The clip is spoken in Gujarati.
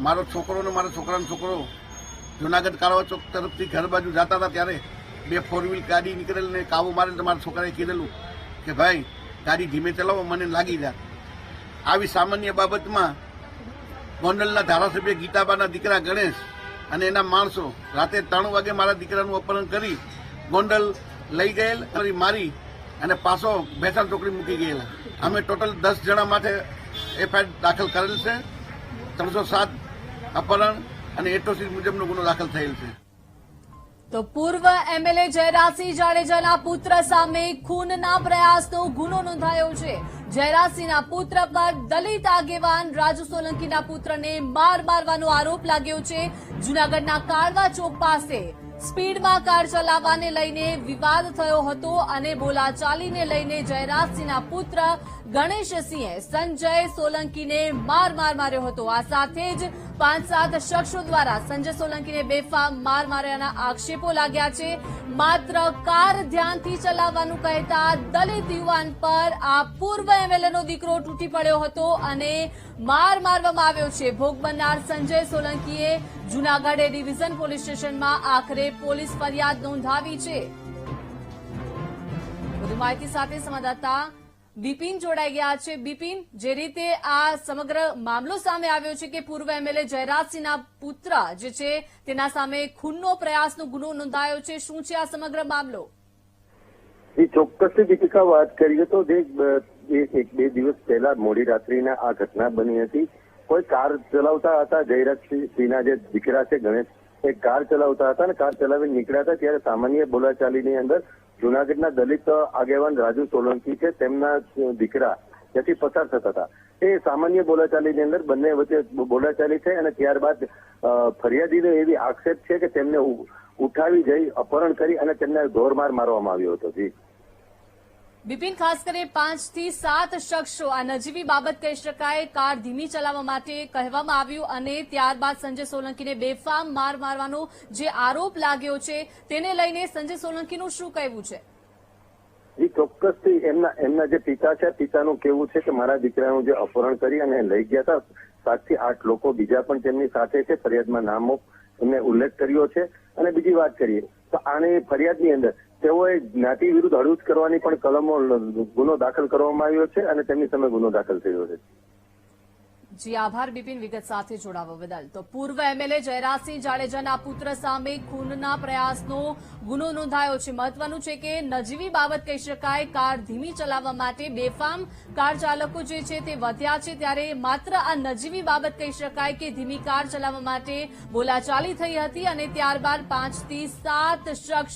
મારો છોકરો ને મારા છોકરાનો છોકરો જુનાગઢ કાળવા ચોક તરફથી ઘર બાજુ જતા હતા ત્યારે બે 4 વ્હીલ ગાડી નીકળેલ ને કાબુ મારે તો મારા છોકરાએ કીધેલું કે ભાઈ ગાડી ધીમે ચલાવો, મને લાગી જાય. આવી સામાન્ય બાબતમાં ગોંડલના ધારાસભ્ય ગીતાબાના દીકરા ગણેશ અને એના માણસો રાતે 3 વાગે મારા દીકરાનું અપહરણ કરી ગોંડલ લઈ ગયેલ અને મારી અને પાછો ભેસાણ ચોકડી મૂકી ગયેલા. અમે ટોટલ 10 જણા માટે એફઆઈઆર દાખલ કરેલ છે. 307 અપહરણ અને એટ્રોસિટી મુજબનો ગુનો દાખલ થયેલ છે. તો પૂર્વ એમએલએ જયરાજસિંહ જાડેજાના પુત્ર સામે ખૂનના પ્રયાસનો ગુનો નોંધાયો છે. જયરાજસિંહના પુત્ર પર દલિત આગેવાન રાજુ સોલંકીના પુત્રને મારવાનો આરોપ લાગ્યો છે. જૂનાગઢના કાળવા ચોક પાસે સ્પીડમાં કાર ચલાવવાને લઈને વિવાદ થયો હતો અને બોલાચાલીને લઈને જયરાજસિંહના પુત્ર ગણેશસિંહે સંજય સોલંકીને માર્યો હતો. આ સાથે જ 5-7 શખ્સો દ્વારા સંજય સોલંકીને બેફામ માર્યાના આક્ષેપો લાગ્યા છે. માત્ર કાર ધ્યાનથી ચલાવવાનું કહેતા દલિત યુવાન પર આ પૂર્વ એમએલએનો દીકરો તૂટી પડ્યો હતો અને મારવામાં આવ્યો છે. ભોગ બનનાર સંજય સોલંકીએ જૂનાગઢ ડિવિઝન પોલીસ સ્ટેશનમાં આખરે પોલીસ ફરિયાદ નોંધાવી છે. વધુ માહિતી સાથે સંવાદદાતા બિપિન જોડાઈ ગયા છે. બિપિન, જે રીતે આ સમગ્ર મામલો સામે આવ્યો છે કે પૂર્વ એમએલએ જયરાજસિંહના પુત્ર જે છે તેના સામે ખૂનનો પ્રયાસનો ગુનો નોંધાયો છે, શું છે આ સમગ્ર મામલો? ચોક્કસથી દીપિકા વાત કરીએ તો 1-2 દિવસ પહેલા મોડી રાત્રિના આ ઘટના બની હતી. કોઈ કાર ચલાવતા હતા, જયરાજસિંહના જે દીકરા છે ગણેશ, એ કાર ચલાવતા હતા અને કાર ચલાવીને નીકળ્યા હતા ત્યારે સામાન્ય બોલાચાલીની અંદર જૂનાગઢના દલિત આગેવાન રાજુ સોલંકી છે તેમના દીકરા ત્યાંથી પસાર થતા હતા. એ સામાન્ય બોલાચાલીની અંદર બંને વચ્ચે બોલાચાલી થઈ અને ત્યારબાદ ફરિયાદીનો એવી આક્ષેપ છે કે તેમને ઉઠાવી જઈ અપહરણ કરી અને તેમને ઢોરમાર મારવામાં આવ્યો હતો. જી બિપિન, ખાસ કરી 5-7 શખ્સો આ નજીવી બાબત કહી શકાય, કાર ધીમી ચલાવવા માટે કહેવામાં આવ્યું અને ત્યારબાદ સંજય સોલંકીને બેફામ મારવાનો જે આરોપ લાગ્યો છે તેને લઈને સંજય સોલંકીનું શું કહેવું છે? ચોક્કસથી એમના જે પિતા છે પિતાનું કહેવું છે કે મારા દીકરાનું જે અપહરણ કરી અને લઈ ગયા હતા 7 થી 8 લોકો બીજા પણ તેમની સાથે છે. ફરિયાદમાં નામો એમને ઉલ્લેખ કર્યો છે. અને બીજી વાત કરીએ તો આની ફરિયાદની અંદર તેઓએ જ્ઞાતિ વિરુદ્ધ હળુચ કરવાની પણ કલમો ગુનો દાખલ કરવામાં આવ્યો છે અને તેમની સામે ગુનો દાખલ થયો છે. જી આભાર બિપિન, વિગત સાથે જોડાવા બદલ. તો પૂર્વ એમએલએ જયરાજસિંહ જાડેજાના પુત્ર સામે ખૂનના પ્રયાસનો ગુનો નોંધાયો છે. મહત્વનું છે કે નજીવી બાબત કહી શકાય, કાર ધીમી ચલાવવા માટે બેફામ કાર ચાલકો જે છે તે વધ્યા છે ત્યારે માત્ર આ નજીવી બાબત કહી શકાય કે ધીમી કાર ચલાવવા માટે બોલાચાલી થઈ હતી અને ત્યારબાદ 5 થી 7 શખ્સ